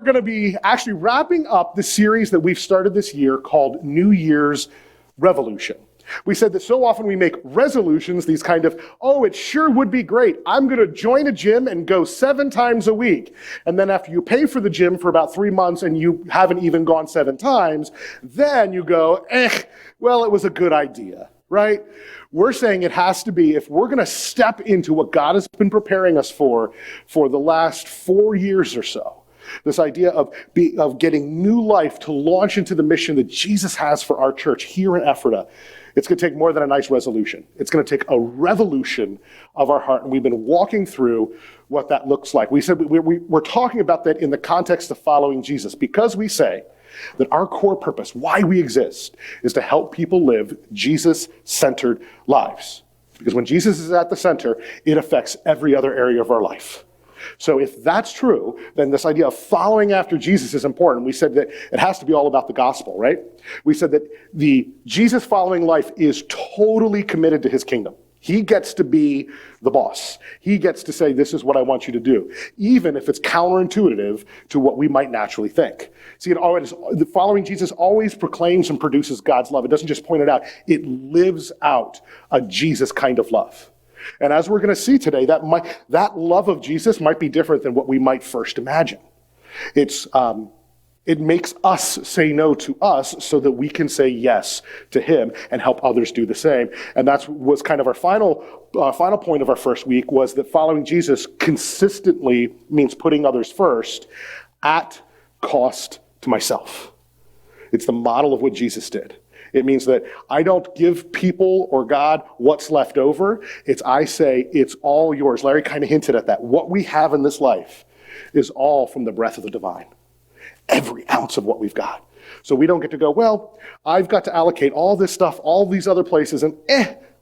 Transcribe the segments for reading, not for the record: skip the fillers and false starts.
We're going to be actually wrapping up the series that we've started this year called New Year's Revolution. We said that so often we make resolutions, these kind of, oh, it sure would be great. I'm going to join a gym and go 7 times a week. And then after you pay for the gym for about 3 months and you haven't even gone 7 times, then you go, well, it was a good idea, right? We're saying it has to be, if we're going to step into what God has been preparing us for the last 4 years or so, this idea of getting new life to launch into the mission that Jesus has for our church here in Ephrata, it's going to take more than a nice resolution. It's going to take a revolution of our heart, and we've been walking through what that looks like. We said we're talking about that in the context of following Jesus, because we say that our core purpose, why we exist, is to help people live Jesus-centered lives. Because when Jesus is at the center, it affects every other area of our life. So if that's true, then this idea of following after Jesus is important. We said that it has to be all about the gospel, right? We said that the Jesus following life is totally committed to his kingdom. He gets to be the boss. He gets to say, this is what I want you to do, even if it's counterintuitive to what we might naturally think. See, the following Jesus always proclaims and produces God's love. It doesn't just point it out. It lives out a Jesus kind of love. And as we're going to see today, that love of Jesus might be different than what we might first imagine. It makes us say no to us so that we can say yes to him and help others do the same. And that was kind of our final point of our first week, was that following Jesus consistently means putting others first at cost to myself. It's the model of what Jesus did. It means that I don't give people or God what's left over. I say, it's all yours. Larry kind of hinted at that. What we have in this life is all from the breath of the divine. Every ounce of what we've got. So we don't get to go, well, I've got to allocate all this stuff, all these other places, and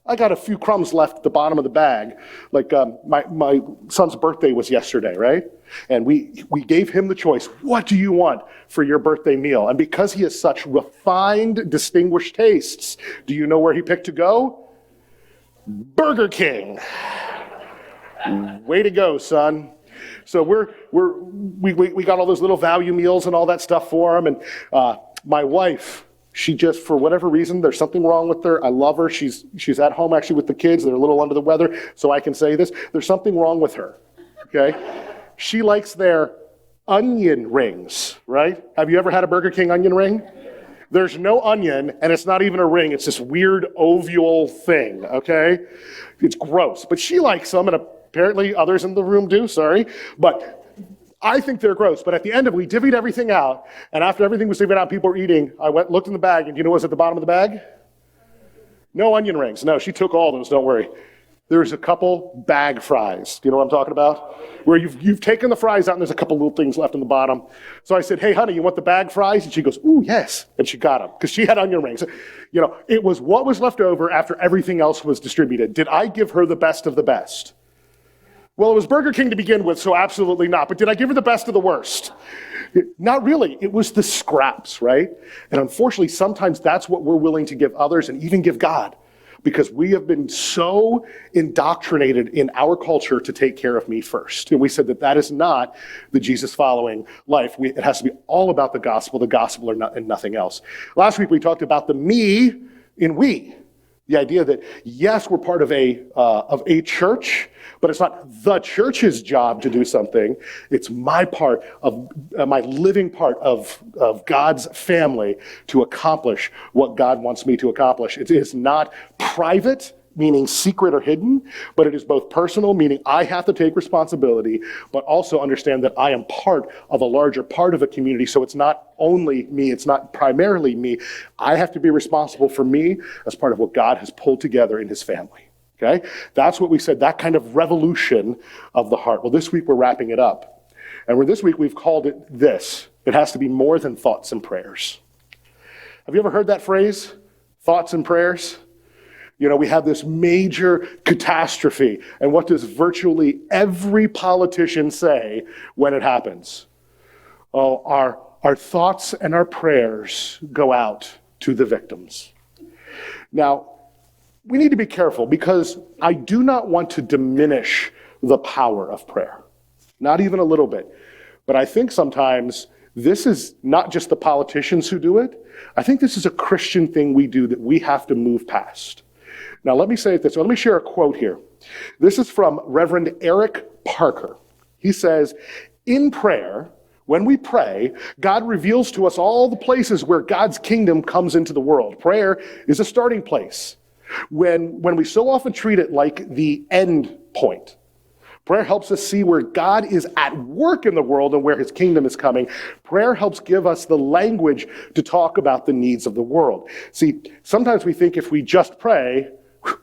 I got a few crumbs left at the bottom of the bag. Like my son's birthday was yesterday, right? And we gave him the choice. What do you want for your birthday meal? And because he has such refined, distinguished tastes, do you know where he picked to go? Burger King. Way to go, son. So we got all those little value meals and all that stuff for him. And my wife, she just, for whatever reason, there's something wrong with her. I love her. She's at home actually with the kids. They're a little under the weather, so I can say this. There's something wrong with her, okay? She likes their onion rings, right? Have you ever had a Burger King onion ring? There's no onion, and it's not even a ring. It's this weird oval thing, okay? It's gross, but she likes them, and apparently others in the room do, sorry. But I think they're gross. But at the end of it, we divvied everything out, and after everything was divvied out, people were eating, I looked in the bag, and you know what's at the bottom of the bag? No onion rings. No, she took all those, don't worry. There's a couple bag fries. Do you know what I'm talking about? Where you've taken the fries out and there's a couple little things left in the bottom. So I said, hey, honey, you want the bag fries? And she goes, ooh, yes. And she got them because she had onion rings. You know, it was what was left over after everything else was distributed. Did I give her the best of the best? Well, it was Burger King to begin with, so absolutely not. But did I give her the best of the worst? Not really. It was the scraps, right? And unfortunately, sometimes that's what we're willing to give others and even give God, because we have been so indoctrinated in our culture to take care of me first. And we said that is not the Jesus-following life. It has to be all about the gospel and nothing else. Last week, we talked about the me in we. The idea that, yes, we're part of a church, but it's not the church's job to do something. It's my part of, my living part of God's family to accomplish what God wants me to accomplish. It is not private, meaning secret or hidden, but it is both personal, meaning I have to take responsibility, but also understand that I am part of a larger part of a community. So it's not only me, it's not primarily me. I have to be responsible for me as part of what God has pulled together in his family. Okay? That's what we said, that kind of revolution of the heart. Well, this week we're wrapping it up. And this week we've called it this. It has to be more than thoughts and prayers. Have you ever heard that phrase? Thoughts and prayers? You know, we have this major catastrophe, and what does virtually every politician say when it happens? Oh, our thoughts and our prayers go out to the victims. Now, we need to be careful because I do not want to diminish the power of prayer, not even a little bit. But I think sometimes This is not just the politicians who do it. I think this is a Christian thing we do that we have to move past. Now, let me say this. Let me share a quote here. This is from Reverend Eric Parker. He says, in prayer, when we pray, God reveals to us all the places where God's kingdom comes into the world. Prayer is a starting place. When we so often treat it like the end point, prayer helps us see where God is at work in the world and where his kingdom is coming. Prayer helps give us the language to talk about the needs of the world. See, sometimes we think if we just pray,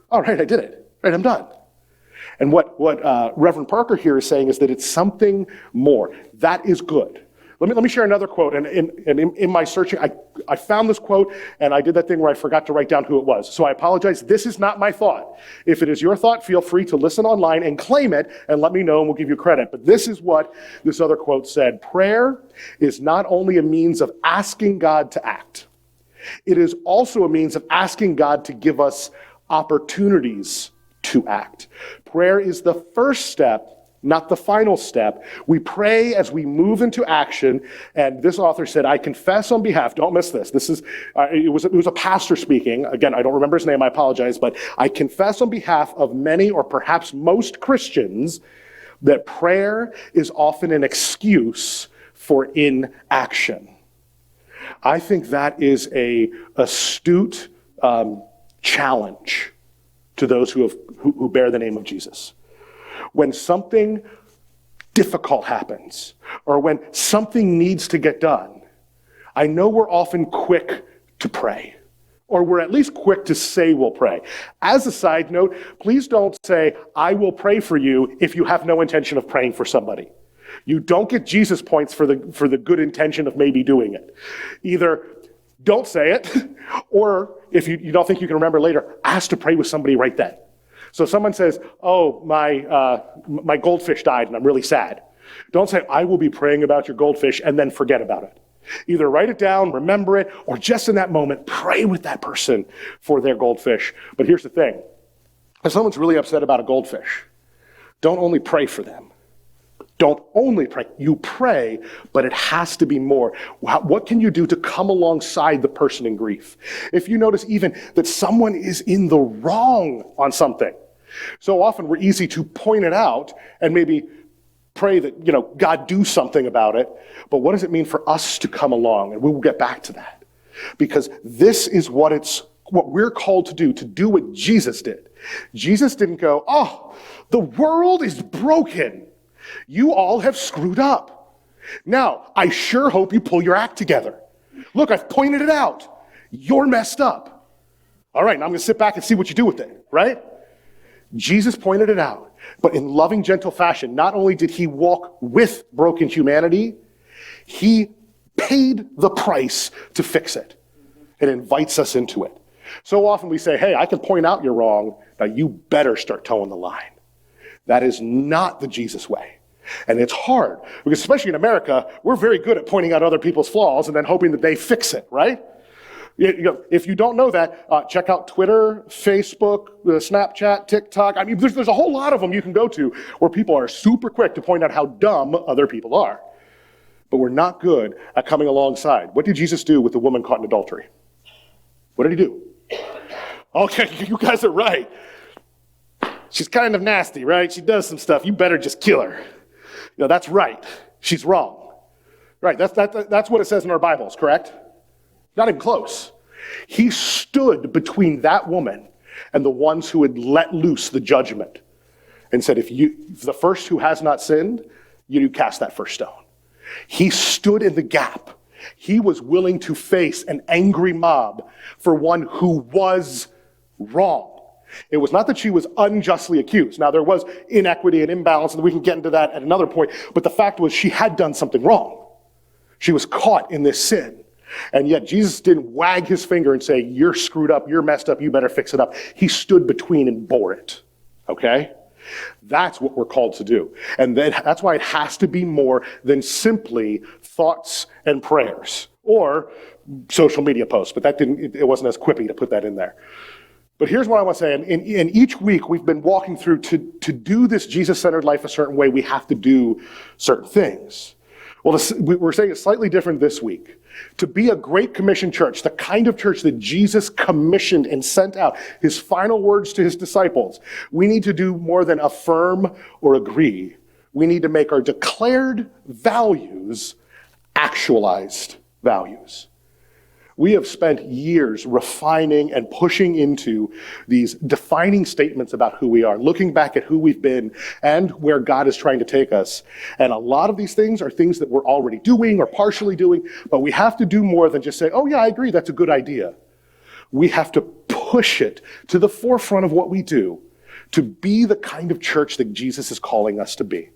all right, I did it. Right, I'm done. And what Reverend Parker here is saying is that it's something more. That is good. Let me share another quote. And in my searching, I found this quote, and I did that thing where I forgot to write down who it was. So I apologize. This is not my thought. If it is your thought, feel free to listen online and claim it, and let me know, and we'll give you credit. But this is what this other quote said. Prayer is not only a means of asking God to act, it is also a means of asking God to give us opportunities to act. Prayer is the first step, not the final step. We pray as we move into action, and this author said, I confess on behalf, don't miss this, it was a pastor speaking, again, I don't remember his name, I apologize, but I confess on behalf of many or perhaps most Christians that prayer is often an excuse for inaction. I think that is a astute challenge to those who bear the name of Jesus. When something difficult happens, or when something needs to get done, I know we're often quick to pray, or we're at least quick to say we'll pray. As a side note, please don't say, I will pray for you if you have no intention of praying for somebody. You don't get Jesus points for the good intention of maybe doing it. Either don't say it, or if you don't think you can remember later, ask to pray with somebody right then. So if someone says, oh, my goldfish died and I'm really sad. Don't say, I will be praying about your goldfish, and then forget about it. Either write it down, remember it, or just in that moment, pray with that person for their goldfish. But here's the thing. If someone's really upset about a goldfish, don't only pray for them. Don't only pray. You pray, but it has to be more. What can you do to come alongside the person in grief? If you notice even that someone is in the wrong on something, so often we're easy to point it out and maybe pray that, God do something about it. But what does it mean for us to come along? And we will get back to that. Because this is what we're called to do what Jesus did. Jesus didn't go, oh, the world is broken. You all have screwed up. Now, I sure hope you pull your act together. Look, I've pointed it out. You're messed up. All right, now I'm going to sit back and see what you do with it, right? Jesus pointed it out, but in loving, gentle fashion. Not only did he walk with broken humanity, he paid the price to fix it. It invites us into it. So often we say, hey, I can point out you're wrong. Now you better start towing the line. That is not the Jesus way. And it's hard, because especially in America, we're very good at pointing out other people's flaws and then hoping that they fix it, right? If you don't know that, check out Twitter, Facebook, Snapchat, TikTok. I mean, there's a whole lot of them you can go to where people are super quick to point out how dumb other people are. But we're not good at coming alongside. What did Jesus do with the woman caught in adultery? What did he do? Okay, you guys are right. She's kind of nasty, right? She does some stuff. You better just kill her. That's right. She's wrong. Right, that's what it says in our Bibles, correct? Not even close. He stood between that woman and the ones who had let loose the judgment and said, if the first who has not sinned, you cast that first stone. He stood in the gap. He was willing to face an angry mob for one who was wrong. It was not that she was unjustly accused. Now, there was inequity and imbalance, and we can get into that at another point, but the fact was she had done something wrong. She was caught in this sin. And yet Jesus didn't wag his finger and say, you're screwed up, you're messed up, you better fix it up. He stood between and bore it, okay? That's what we're called to do. And then that's why it has to be more than simply thoughts and prayers or social media posts, but it wasn't as quippy to put that in there. But here's what I want to say. In each week, we've been walking through to do this Jesus-centered life a certain way, we have to do certain things. Well, we're saying it's slightly different this week. To be a Great Commission church, the kind of church that Jesus commissioned and sent out, his final words to his disciples, we need to do more than affirm or agree. We need to make our declared values actualized values. We have spent years refining and pushing into these defining statements about who we are, looking back at who we've been and where God is trying to take us. And a lot of these things are things that we're already doing or partially doing, but we have to do more than just say, oh yeah, I agree, that's a good idea. We have to push it to the forefront of what we do to be the kind of church that Jesus is calling us to be.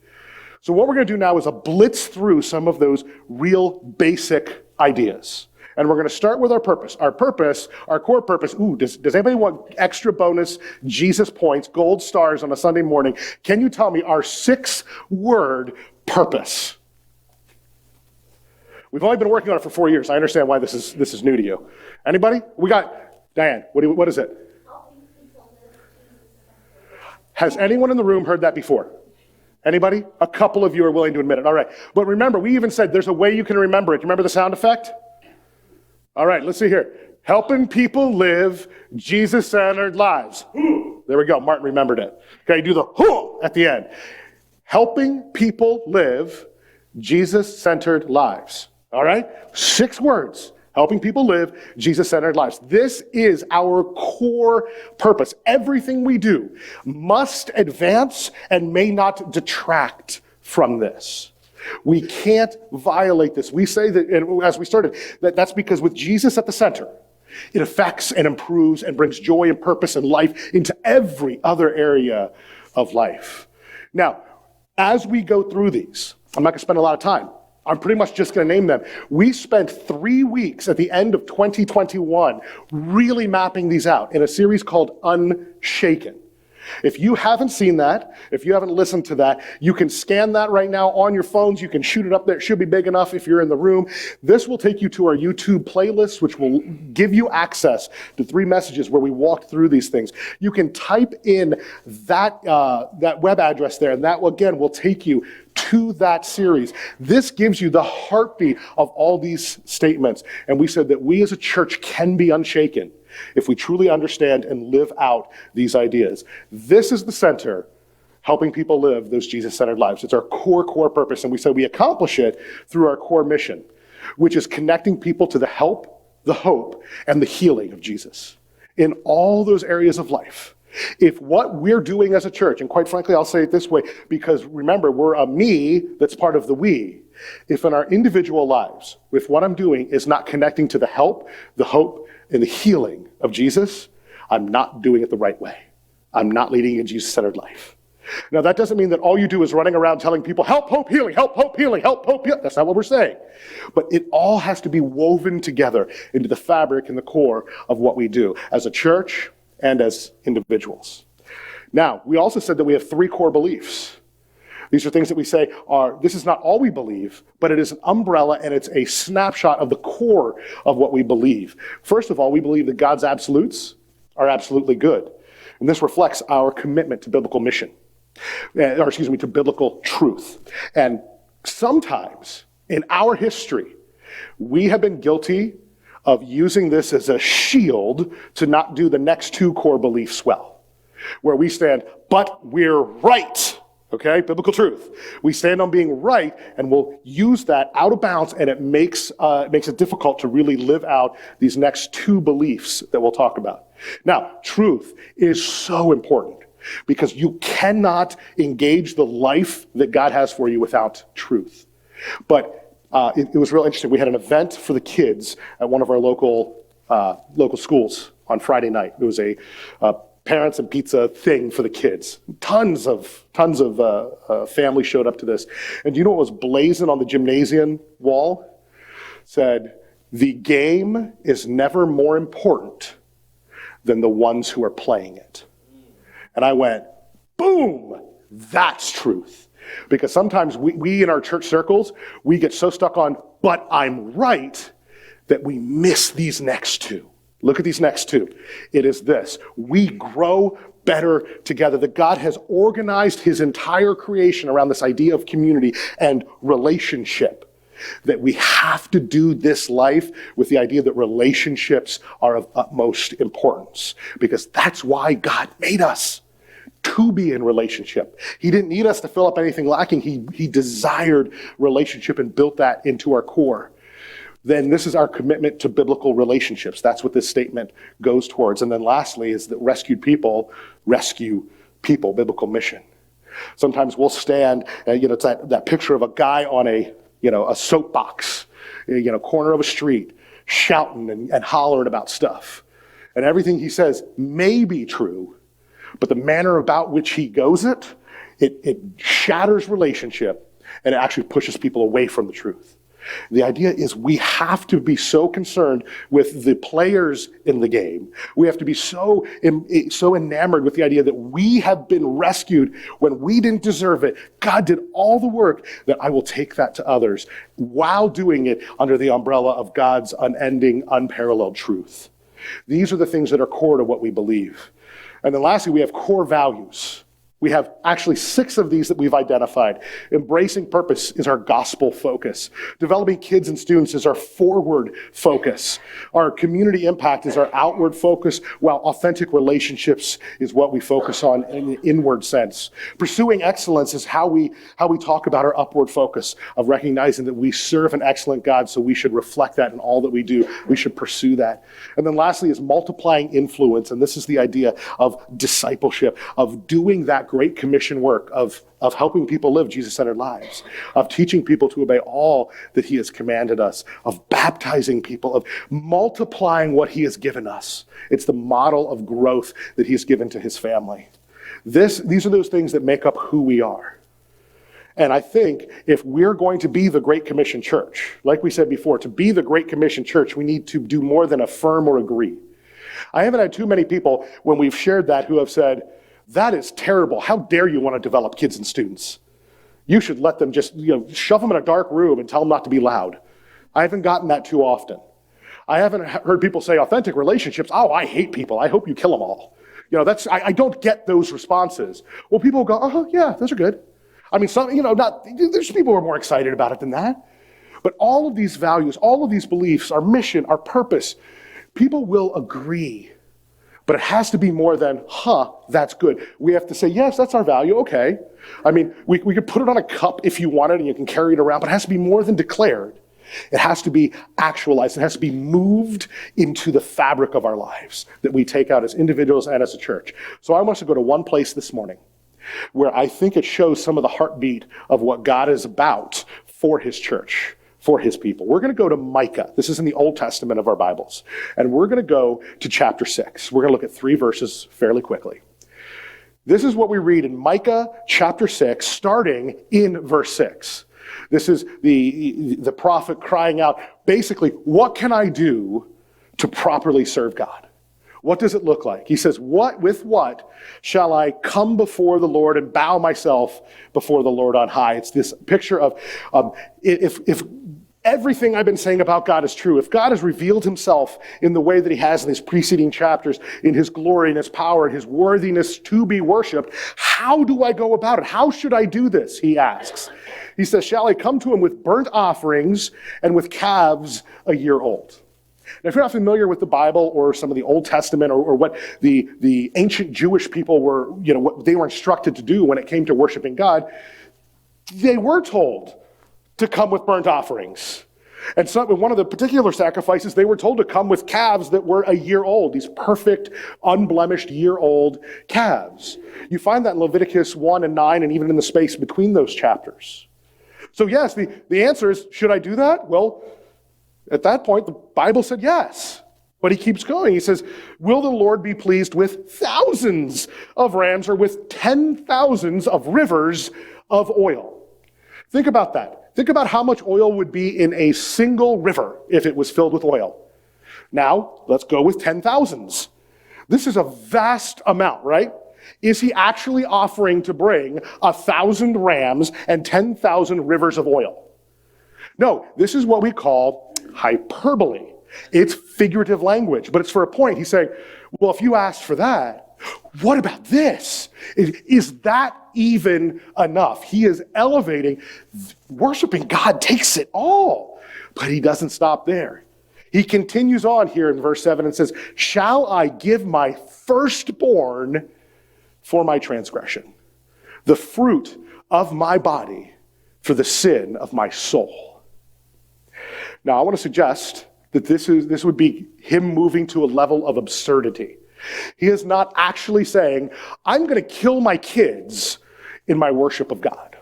So what we're going to do now is a blitz through some of those real basic ideas. And we're going to start with our purpose. Our purpose, our core purpose. Does anybody want extra bonus Jesus points, gold stars on a Sunday morning? Can you tell me our 6-word purpose? We've only been working on it for 4 years. I understand why this is new to you. Anybody? We got Diane. What is it? Has anyone in the room heard that before? Anybody? A couple of you are willing to admit it. All right. But remember, we even said there's a way you can remember it. Do you remember the sound effect? All right, let's see here. Helping people live Jesus-centered lives. There we go. Martin remembered it. Okay, do the whoo at the end. Helping people live Jesus-centered lives. All right? 6 words. Helping people live Jesus-centered lives. This is our core purpose. Everything we do must advance and may not detract from this. We can't violate this. We say that, and as we started, that's because with Jesus at the center, it affects and improves and brings joy and purpose and life into every other area of life. Now, as we go through these, I'm not going to spend a lot of time. I'm pretty much just going to name them. We spent 3 weeks at the end of 2021 really mapping these out in a series called Unshaken. If you haven't seen that, if you haven't listened to that, you can scan that right now on your phones. You can shoot it up there. It should be big enough if you're in the room. This will take you to our YouTube playlist, which will give you access to 3 messages where we walked through these things. You can type in that web address there, and that, again, will take you to that series. This gives you the heartbeat of all these statements. And we said that we as a church can be unshaken if we truly understand and live out these ideas. This is the center, helping people live those Jesus-centered lives. It's our core purpose, and we said we accomplish it through our core mission, which is connecting people to the help, the hope, and the healing of Jesus in all those areas of life. If what we're doing as a church, and quite frankly, I'll say it this way, because remember, we're a me that's part of the we. If in our individual lives, if what I'm doing is not connecting to the help, the hope, and the healing of Jesus, I'm not doing it the right way. I'm not leading a Jesus-centered life. Now, that doesn't mean that all you do is running around telling people, help, hope, healing, help, hope, healing, help, hope, healing. That's not what we're saying. But it all has to be woven together into the fabric and the core of what we do as a church and as individuals. Now, we also said that we have 3 core beliefs. These are things that we say are, this is not all we believe, but it is an umbrella and it's a snapshot of the core of what we believe. First of all, we believe that God's absolutes are absolutely good. And this reflects our commitment to biblical mission, to biblical truth. And sometimes in our history, we have been guilty of using this as a shield to not do the next 2 core beliefs well, where we stand, but we're right. Okay, biblical truth. We stand on being right, and we'll use that out of bounds, and it makes it difficult to really live out these next 2 beliefs that we'll talk about. Now, truth is so important because you cannot engage the life that God has for you without truth. But it was real interesting. We had an event for the kids at one of our local schools on Friday night. It was a parents and pizza thing for the kids. Tons of families showed up to this. And do you know what was blazing on the gymnasium wall? It said, the game is never more important than the ones who are playing it. And I went, boom, that's truth. Because sometimes we in our church circles, we get so stuck on, but I'm right, that we miss these next 2. Look at these next 2. It is this. We grow better together. That God has organized his entire creation around this idea of community and relationship. that we have to do this life with the idea that relationships are of utmost importance, because that's why God made us, to be in relationship. He didn't need us to fill up anything lacking. He desired relationship and built that into our core. Then this is our commitment to biblical relationships. That's what this statement goes towards. And then lastly is that rescue people, biblical mission. Sometimes we'll stand, it's that picture of a guy on a soapbox, corner of a street, shouting and hollering about stuff. And everything he says may be true, but the manner about which he goes it shatters relationship, and it actually pushes people away from the truth. The idea is we have to be so concerned with the players in the game. We have to be so enamored with the idea that we have been rescued when we didn't deserve it. God did all the work, that I will take that to others while doing it under the umbrella of God's unending, unparalleled truth. These are the things that are core to what we believe. And then lastly, we have core values. We have actually 6 of these that we've identified. Embracing purpose is our gospel focus. Developing kids and students is our forward focus. Our community impact is our outward focus, while authentic relationships is what we focus on in the inward sense. Pursuing excellence is how we talk about our upward focus of recognizing that we serve an excellent God, so we should reflect that in all that we do. We should pursue that. And then lastly is multiplying influence, and this is the idea of discipleship, of doing that great commission work of helping people live Jesus-centered lives, of teaching people to obey all that he has commanded us, of baptizing people, of multiplying what he has given us. It's the model of growth that he's given to his family. These are those things that make up who we are. And I think if we're going to be the Great Commission church, like we said before, to be the Great Commission church, we need to do more than affirm or agree. I haven't had too many people when we've shared that who have said, "That is terrible. How dare you want to develop kids and students? You should let them just, shove them in a dark room and tell them not to be loud." I haven't gotten that too often. I haven't heard people say authentic relationships. "Oh, I hate people. I hope you kill them all." I don't get those responses. Well, people go, "Oh, yeah, those are good." I mean, there's people who are more excited about it than that. But all of these values, all of these beliefs, our mission, our purpose, people will agree. But it has to be more than, that's good. We have to say, yes, that's our value, okay. I mean, we could put it on a cup if you want it and you can carry it around, but it has to be more than declared. It has to be actualized. It has to be moved into the fabric of our lives that we take out as individuals and as a church. So I want us to go to one place this morning where I think it shows some of the heartbeat of what God is about for his church, for his people. We're going to go to Micah. This is in the Old Testament of our Bibles. And we're going to go to chapter 6. We're going to look at 3 verses fairly quickly. This is what we read in Micah chapter 6, starting in verse 6. This is the prophet crying out, basically, what can I do to properly serve God? What does it look like? He says, with what shall I come before the Lord and bow myself before the Lord on high? It's this picture of if everything I've been saying about God is true, if God has revealed himself in the way that he has in these preceding chapters, in his glory and his power and his worthiness to be worshiped, how do I go about it? How should I do this? He asks. He says, shall I come to him with burnt offerings and with calves a year old? Now, if you're not familiar with the Bible or some of the Old Testament or what the ancient Jewish people were, what they were instructed to do when it came to worshiping God, they were told to come with burnt offerings. And so in one of the particular sacrifices, they were told to come with calves that were a year old, these perfect, unblemished year-old calves. You find that in Leviticus 1 and 9 and even in the space between those chapters. So yes, the answer is, should I do that? Well, at that point, the Bible said yes. But he keeps going. He says, will the Lord be pleased with thousands of rams or with 10,000s of rivers of oil? Think about that. Think about how much oil would be in a single river if it was filled with oil. Now, let's go with 10,000s. This is a vast amount, right? Is he actually offering to bring 1,000 rams and 10,000 rivers of oil? No, this is what we call hyperbole. It's figurative language, but it's for a point. He's saying, well, if you asked for that, What about this? Is that even enough? He is elevating. Worshiping God takes it all, but he doesn't stop there. He continues on here in verse 7 and says, shall I give my firstborn for my transgression, the fruit of my body for the sin of my soul? Now, I want to suggest that this would be him moving to a level of absurdity. He is not actually saying, I'm going to kill my kids in my worship of God.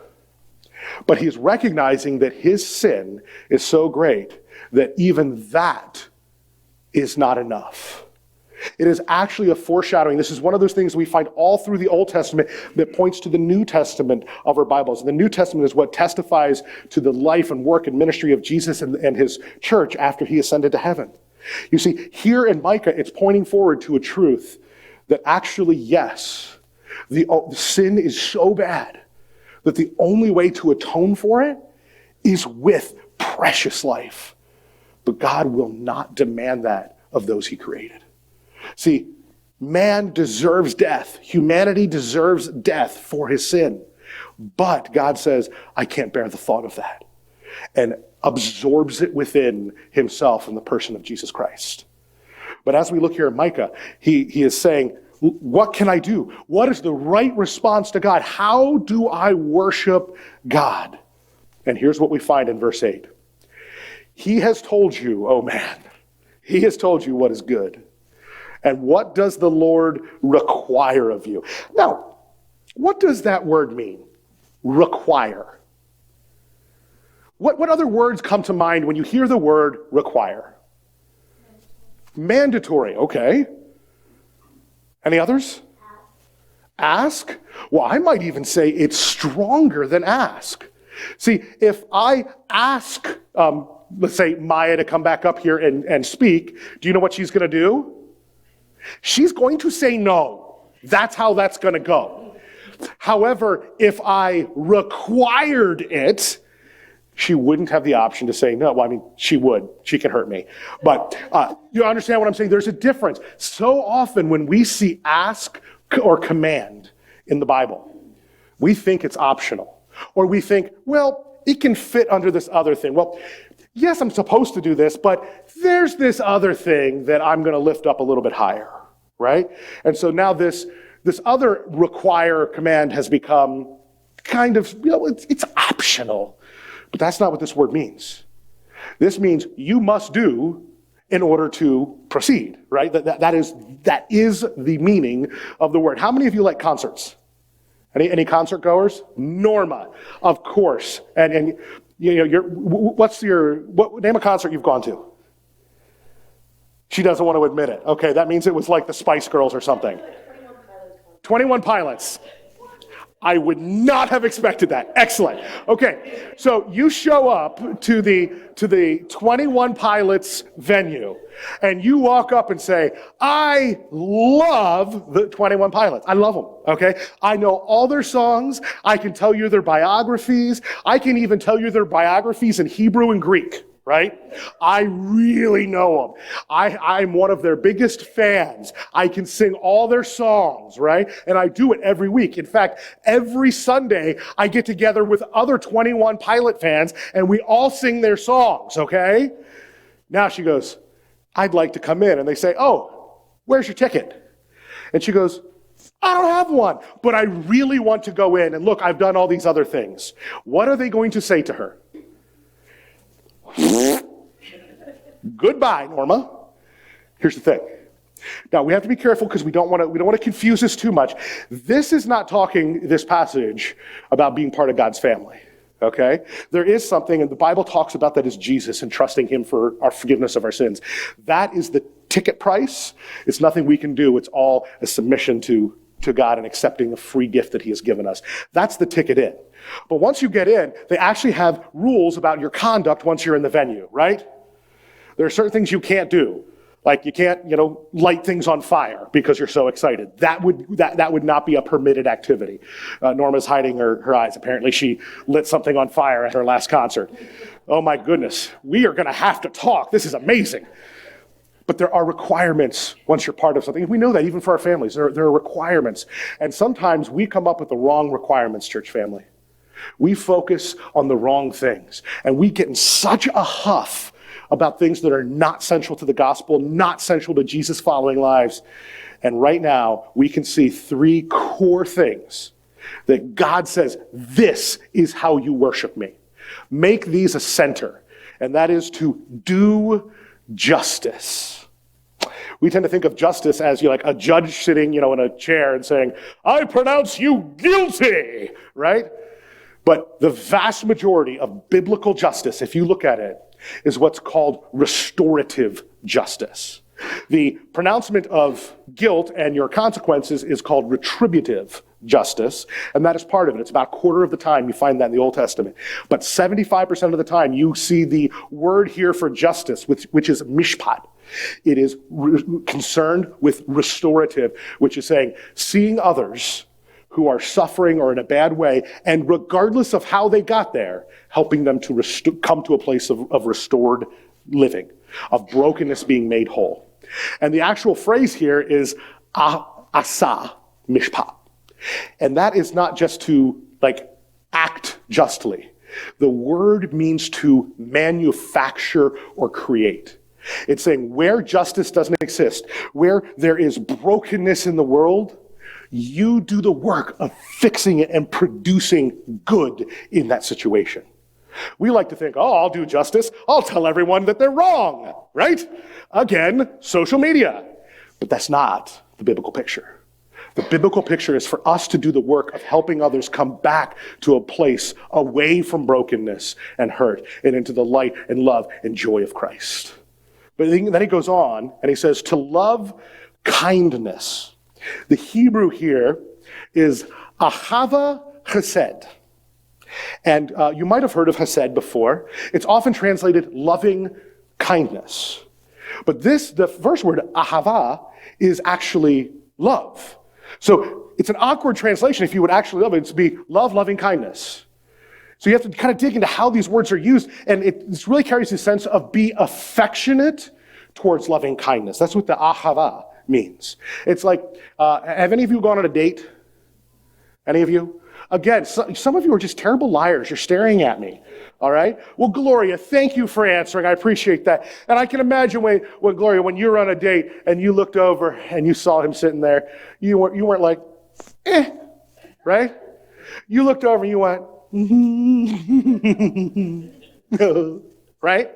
But he is recognizing that his sin is so great that even that is not enough. It is actually a foreshadowing. This is one of those things we find all through the Old Testament that points to the New Testament of our Bibles. And the New Testament is what testifies to the life and work and ministry of Jesus and his church after he ascended to heaven. You see, here in Micah, it's pointing forward to a truth that actually, yes, the sin is so bad that the only way to atone for it is with precious life. But God will not demand that of those he created. See, man deserves death. Humanity deserves death for his sin. But God says, I can't bear the thought of that. And absorbs it within himself in the person of Jesus Christ. But as we look here at Micah, he is saying, what can I do? What is the right response to God? How do I worship God? And here's what we find in verse 8. He has told you, oh man, he has told you what is good. And what does the Lord require of you? Now, what does that word mean? Require. What other words come to mind when you hear the word require? Mandatory, okay. Any others? Ask? Well, I might even say it's stronger than ask. See, if I ask, let's say Maya to come back up here and speak, do you know what she's going to do? She's going to say no. That's how that's going to go. However, if I required it, she wouldn't have the option to say no. Well, I mean, she would. She can hurt me. But you understand what I'm saying? There's a difference. So often when we see ask or command in the Bible, we think it's optional. Or we think, well, it can fit under this other thing. Well, yes, I'm supposed to do this, but there's this other thing that I'm going to lift up a little bit higher, right? And so now this other require command has become kind of, it's optional. But that's not what this word means. This means you must do in order to proceed, right? That is the meaning of the word. How many of you like concerts? Any concert goers? Norma, of course. And you know, what name a concert you've gone to? She doesn't want to admit it. Okay, that means it was like the Spice Girls or something. 21 Pilots. I would not have expected that. Excellent. Okay, so you show up to the 21 Pilots venue, and you walk up and say, I love the 21 Pilots. I love them, okay? I know all their songs. I can tell you their biographies. I can even tell you their biographies in Hebrew and Greek. Right? I really know them. I'm one of their biggest fans. I can sing all their songs, right? And I do it every week. In fact, every Sunday, I get together with other 21 Pilot fans, and we all sing their songs, okay? Now she goes, I'd like to come in. And they say, oh, where's your ticket? And she goes, I don't have one, but I really want to go in. And look, I've done all these other things. What are they going to say to her? Goodbye, Norma. Here's the thing. Now, we have to be careful because we don't want to confuse this too much. This is not talking, this passage, about being part of God's family. Okay? There is something, and the Bible talks about that as Jesus and trusting him for our forgiveness of our sins. That is the ticket price. It's nothing we can do. It's all a submission to God and accepting a free gift that he has given us. That's the ticket in. But once you get in, they actually have rules about your conduct once you're in the venue, right? There are certain things you can't do. Like you can't, light things on fire because you're so excited. That would not be a permitted activity. Norma's hiding her eyes. Apparently she lit something on fire at her last concert. Oh my goodness. We are going to have to talk. This is amazing. But there are requirements once you're part of something. We know that even for our families, there are requirements. And sometimes we come up with the wrong requirements, church family. We focus on the wrong things. And we get in such a huff about things that are not central to the gospel, not central to Jesus following lives. And right now, we can see three core things that God says, this is how you worship me. Make these a center. And that is to do justice. We tend to think of justice as like a judge sitting, in a chair and saying, I pronounce you guilty, right? But the vast majority of biblical justice, if you look at it, is what's called restorative justice. The pronouncement of guilt and your consequences is called retributive justice, and that is part of it. It's about a quarter of the time you find that in the Old Testament. But 75% of the time you see the word here for justice, which is mishpat. It is concerned with restorative, which is saying seeing others who are suffering or in a bad way, and regardless of how they got there, helping them to come to a place of restored living, of brokenness being made whole. And the actual phrase here is asa mishpat. And that is not just to act justly. The word means to manufacture or create. It's saying where justice doesn't exist, where there is brokenness in the world, you do the work of fixing it and producing good in that situation. We like to think, I'll do justice. I'll tell everyone that they're wrong, right? Again, social media. But that's not the biblical picture. The biblical picture is for us to do the work of helping others come back to a place away from brokenness and hurt and into the light and love and joy of Christ. But then he goes on and he says to love kindness. The Hebrew here is ahava chesed. And you might have heard of chesed before. It's often translated loving kindness. But the first word, ahava, is actually love. So it's an awkward translation if you would actually love it. It's to be love, loving kindness. So you have to kind of dig into how these words are used. And it really carries the sense of be affectionate towards loving kindness. That's what the ahava means. It's like, have any of you gone on a date? Any of you? Again, some of you are just terrible liars. You're staring at me. All right? Well, Gloria, thank you for answering. I appreciate that. And I can imagine when Gloria, when you were on a date and you looked over and you saw him sitting there, you weren't like, right? You looked over and you went, right?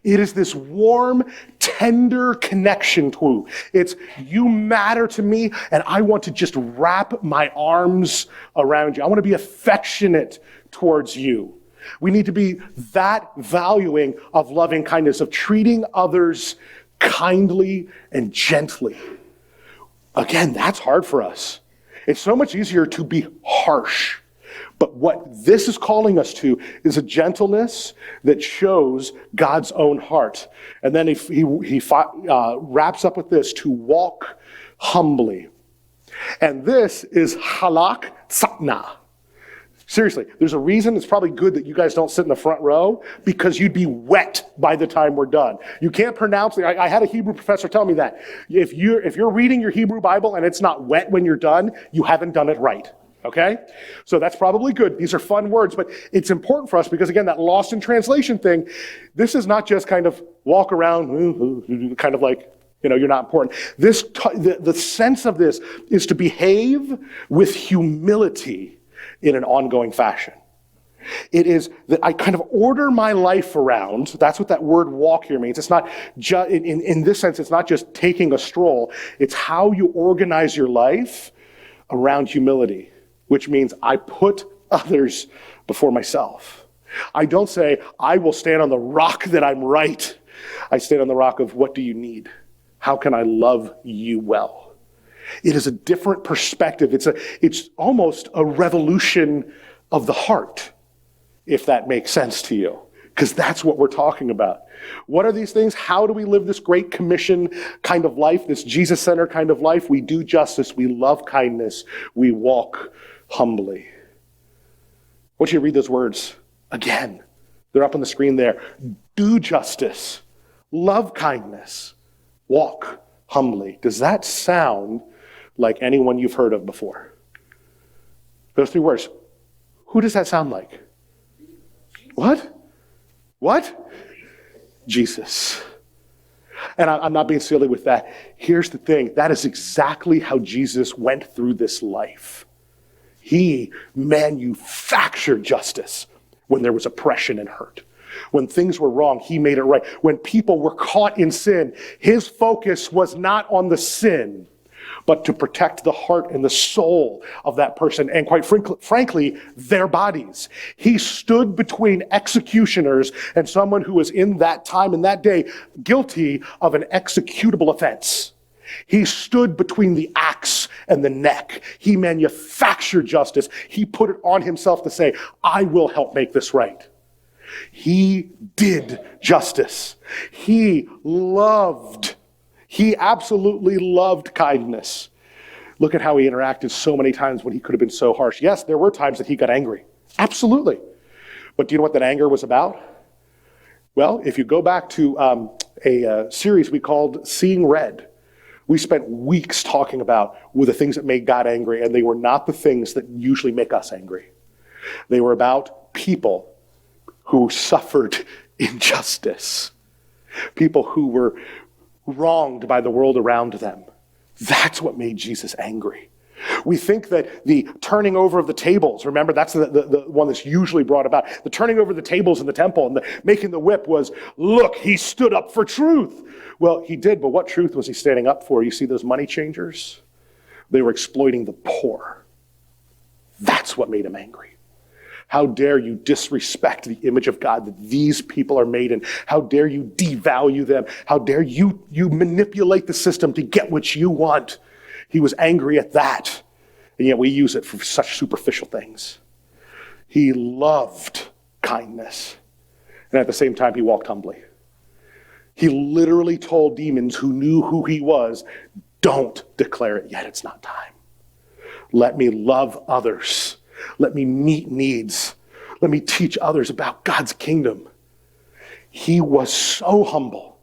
It is this warm, tender connection to. It's you matter to me and I want to just wrap my arms around you. I want to be affectionate towards you. We need to be that valuing of loving kindness, of treating others kindly and gently. Again, that's hard for us. It's so much easier to be harsh. But what this is calling us to is a gentleness that shows God's own heart. And then he wraps up with this, to walk humbly. And this is halak tzatna. Seriously, there's a reason it's probably good that you guys don't sit in the front row, because you'd be wet by the time we're done. You can't pronounce it. I had a Hebrew professor tell me that. If you're reading your Hebrew Bible and it's not wet when you're done, you haven't done it right. Okay? So that's probably good. These are fun words, but it's important for us because, again, that lost in translation thing, this is not just kind of walk around, kind of like, you're not important. The sense of this is to behave with humility in an ongoing fashion. It is that I kind of order my life around. That's what that word walk here means. It's not just, in this sense, it's not just taking a stroll. It's how you organize your life around humility, which means I put others before myself. I don't say, I will stand on the rock that I'm right. I stand on the rock of, what do you need? How can I love you well? It is a different perspective. It's almost a revolution of the heart, if that makes sense to you, because that's what we're talking about. What are these things? How do we live this Great Commission kind of life, this Jesus-centered kind of life? We do justice. We love kindness. We walk humbly. I want you to read those words again. They're up on the screen there. Do justice. Love kindness. Walk humbly. Does that sound like anyone you've heard of before? Those three words. Who does that sound like? What? What? Jesus. And I'm not being silly with that. Here's the thing. That is exactly how Jesus went through this life. He manufactured justice when there was oppression and hurt. When things were wrong, he made it right. When people were caught in sin, his focus was not on the sin, but to protect the heart and the soul of that person, and quite frankly, their bodies. He stood between executioners and someone who was in that time and that day guilty of an executable offense. He stood between the axe and the neck. He manufactured justice. He put it on himself to say, I will help make this right. He did justice. He absolutely loved kindness. Look at how he interacted so many times when he could have been so harsh. Yes, there were times that he got angry. Absolutely. But do you know what that anger was about? Well, if you go back to a series we called Seeing Red, we spent weeks talking about the things that made God angry, and they were not the things that usually make us angry. They were about people who suffered injustice, people who were wronged by the world around them. That's what made Jesus angry. We think that the turning over of the tables, remember that's the one that's usually brought about, the turning over the tables in the temple and making the whip was, look, he stood up for truth. Well, he did, but what truth was he standing up for? You see those money changers? They were exploiting the poor. That's what made him angry. How dare you disrespect the image of God that these people are made in? How dare you devalue them? How dare you manipulate the system to get what you want? He was angry at that, and yet we use it for such superficial things. He loved kindness, and at the same time, he walked humbly. He literally told demons who knew who he was, don't declare it yet, it's not time. Let me love others. Let me meet needs. Let me teach others about God's kingdom. He was so humble,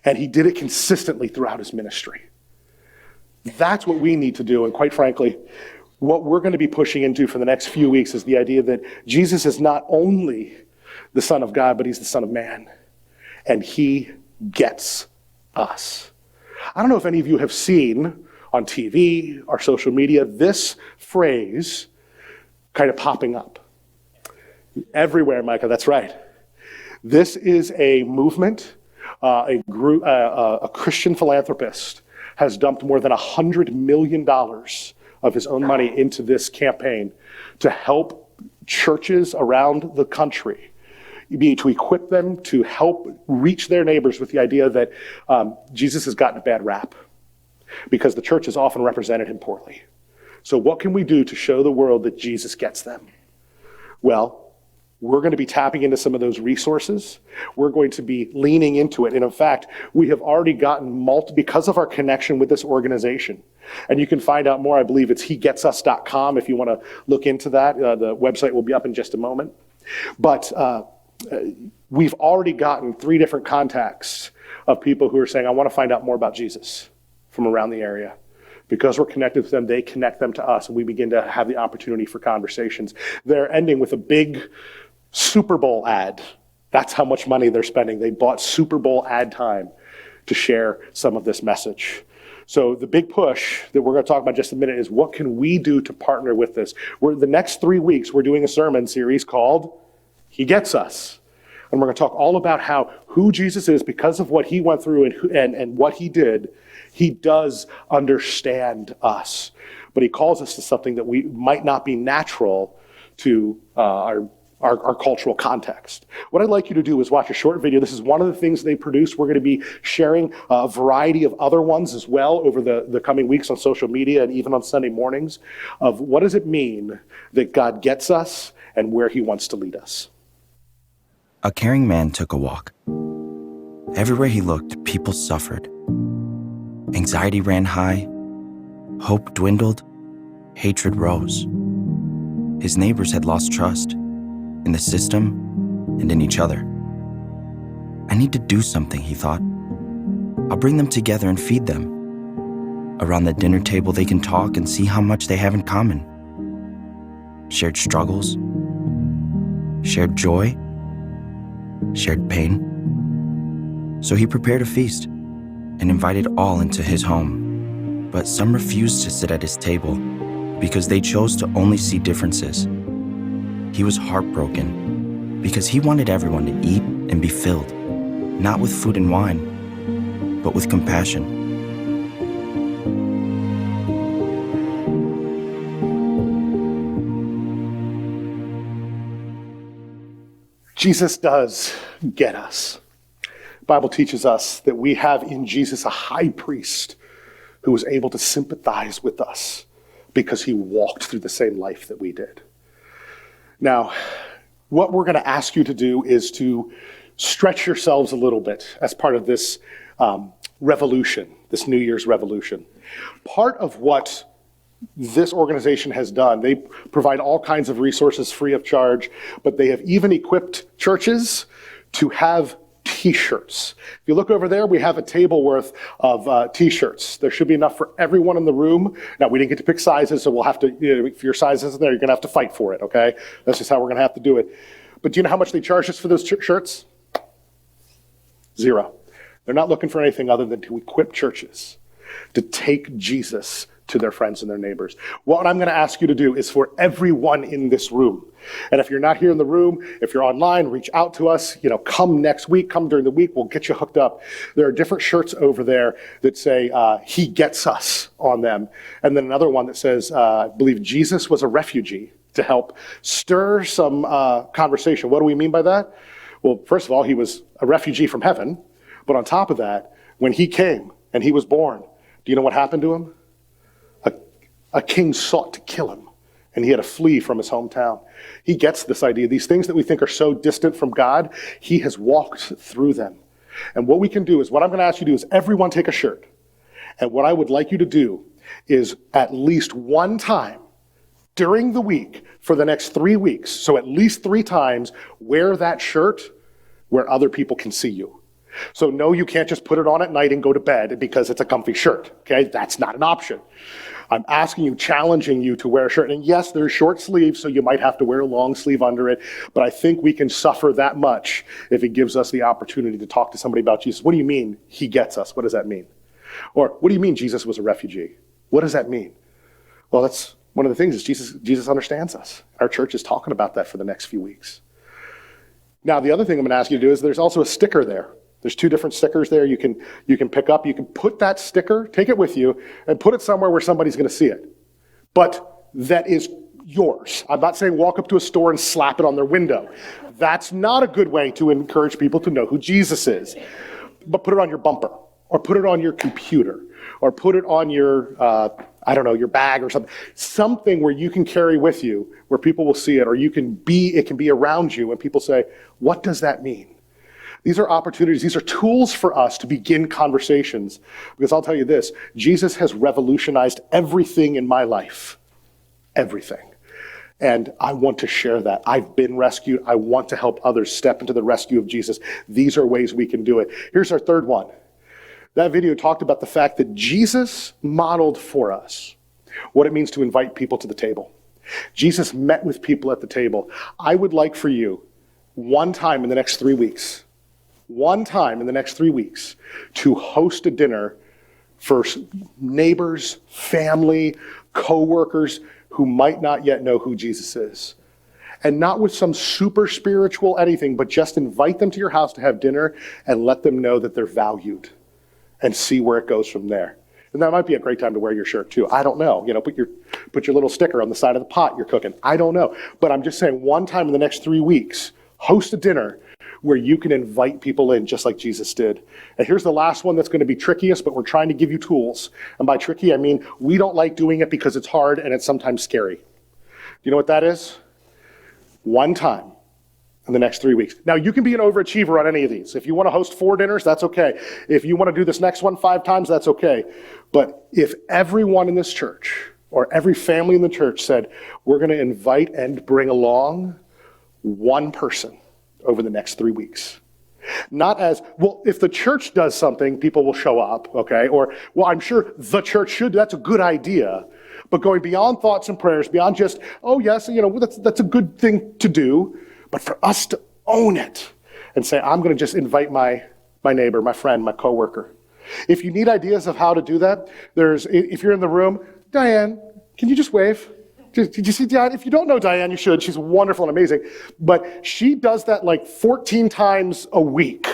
and he did it consistently throughout his ministry. That's what we need to do, and quite frankly, what we're going to be pushing into for the next few weeks is the idea that Jesus is not only the Son of God, but he's the Son of Man, and he gets us. I don't know if any of you have seen on TV or social media this phrase kind of popping up everywhere, Micah. That's right. This is a movement, a group, a Christian philanthropist has dumped more than $100 million of his own money into this campaign to help churches around the country, to equip them to help reach their neighbors with the idea that Jesus has gotten a bad rap because the church has often represented him poorly. So what can we do to show the world that Jesus gets them? Well, we're going to be tapping into some of those resources. We're going to be leaning into it. And in fact, we have already gotten because of our connection with this organization. And you can find out more, I believe it's hegetsus.com if you want to look into that. The website will be up in just a moment. But we've already gotten 3 different contacts of people who are saying, I want to find out more about Jesus from around the area. Because we're connected with them, they connect them to us, and we begin to have the opportunity for conversations. They're ending with a big Super Bowl ad. That's how much money they're spending. They bought Super Bowl ad time to share some of this message. So the big push that we're going to talk about in just a minute is what can we do to partner with this? The next 3 weeks, we're doing a sermon series called He Gets Us. And we're going to talk all about who Jesus is because of what he went through and what he did. He does understand us, but he calls us to something that we might not be natural to our cultural context. What I'd like you to do is watch a short video. This is one of the things they produced. We're going to be sharing a variety of other ones as well over the coming weeks on social media and even on Sunday mornings of what does it mean that God gets us and where he wants to lead us. A caring man took a walk. Everywhere he looked, people suffered. Anxiety ran high, hope dwindled, hatred rose. His neighbors had lost trust in the system and in each other. I need to do something, he thought. I'll bring them together and feed them. Around the dinner table, they can talk and see how much they have in common. Shared struggles, shared joy, shared pain. So he prepared a feast and invited all into his home. But some refused to sit at his table because they chose to only see differences. He was heartbroken because he wanted everyone to eat and be filled, not with food and wine, but with compassion. Jesus does get us. The Bible teaches us that we have in Jesus a high priest who was able to sympathize with us because he walked through the same life that we did. Now, what we're going to ask you to do is to stretch yourselves a little bit as part of this revolution, this New Year's revolution. Part of what this organization has done, they provide all kinds of resources free of charge, but they have even equipped churches to have t-shirts. If you look over there, we have a table worth of t-shirts. There should be enough for everyone in the room. Now, we didn't get to pick sizes, so we'll have to, if your size isn't there, you're gonna have to fight for it, okay? That's just how we're gonna have to do it. But do you know how much they charge us for those shirts? $0. They're not looking for anything other than to equip churches to take Jesus to their friends and their neighbors. What I'm going to ask you to do is for everyone in this room. And if you're not here in the room, if you're online, reach out to us. Come next week, come during the week, we'll get you hooked up. There are different shirts over there that say, he gets us on them. And then another one that says, I believe Jesus was a refugee, to help stir some conversation. What do we mean by that? Well, first of all, he was a refugee from heaven. But on top of that, when he came and he was born, do you know what happened to him? A king sought to kill him, and he had to flee from his hometown. He gets this idea. These things that we think are so distant from God, he has walked through them. And what we can do is, what I'm going to ask you to do is everyone take a shirt. And what I would like you to do is at least one time during the week for the next 3 weeks, so at least 3 times, wear that shirt where other people can see you. So no, you can't just put it on at night and go to bed because it's a comfy shirt, okay? That's not an option. I'm asking you, challenging you to wear a shirt. And yes, there's short sleeves, so you might have to wear a long sleeve under it. But I think we can suffer that much if it gives us the opportunity to talk to somebody about Jesus. What do you mean he gets us? What does that mean? Or what do you mean Jesus was a refugee? What does that mean? Well, that's one of the things is Jesus understands us. Our church is talking about that for the next few weeks. Now, the other thing I'm going to ask you to do is there's also a sticker there. There's 2 different stickers there you can pick up. You can put that sticker, take it with you, and put it somewhere where somebody's going to see it. But that is yours. I'm not saying walk up to a store and slap it on their window. That's not a good way to encourage people to know who Jesus is. But put it on your bumper, or put it on your computer, or put it on your, your bag or something. Something where you can carry with you, where people will see it, or it can be around you, and people say, what does that mean? These are opportunities, these are tools for us to begin conversations. Because I'll tell you this, Jesus has revolutionized everything in my life. Everything. And I want to share that. I've been rescued. I want to help others step into the rescue of Jesus. These are ways we can do it. Here's our third one. That video talked about the fact that Jesus modeled for us what it means to invite people to the table. Jesus met with people at the table. I would like for you, one time in the next 3 weeks, to host a dinner for neighbors, family, co-workers who might not yet know who Jesus is. And not with some super spiritual anything, but just invite them to your house to have dinner and let them know that they're valued and see where it goes from there. And that might be a great time to wear your shirt too. I don't know. Put your little sticker on the side of the pot you're cooking. I don't know. But I'm just saying, one time in the next 3 weeks, host a dinner where you can invite people in just like Jesus did. And here's the last one that's going to be trickiest, but we're trying to give you tools. And by tricky, I mean we don't like doing it because it's hard and it's sometimes scary. Do you know what that is? One time in the next 3 weeks. Now, you can be an overachiever on any of these. If you want to host 4 dinners, that's okay. If you want to do this next one 5 times, that's okay. But if everyone in this church or every family in the church said, we're going to invite and bring along one person over the next 3 weeks, Not as, well, if the church does something, people will show up, okay? Or, well, I'm sure the church should, that's a good idea. But going beyond thoughts and prayers, beyond just, oh yes, that's a good thing to do, but for us to own it and say, I'm going to just invite my neighbor, my friend, my coworker. If you need ideas of how to do that, if you're in the room, Diane, can you just wave? Did you see Diane? If you don't know Diane, you should. She's wonderful and amazing. But she does that like 14 times a week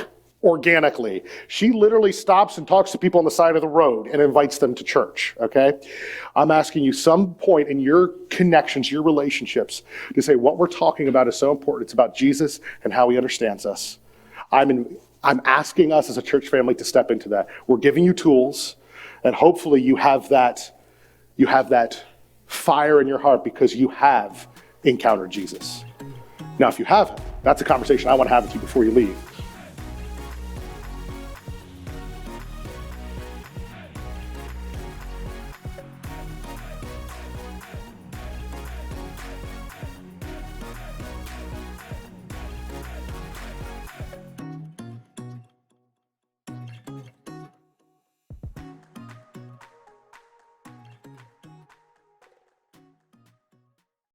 organically. She literally stops and talks to people on the side of the road and invites them to church, okay? I'm asking you some point in your connections, your relationships, to say what we're talking about is so important. It's about Jesus and how he understands us. I'm asking us as a church family to step into that. We're giving you tools, and hopefully you have that fire in your heart because you have encountered Jesus. Now, if you haven't, that's a conversation I want to have with you before you leave.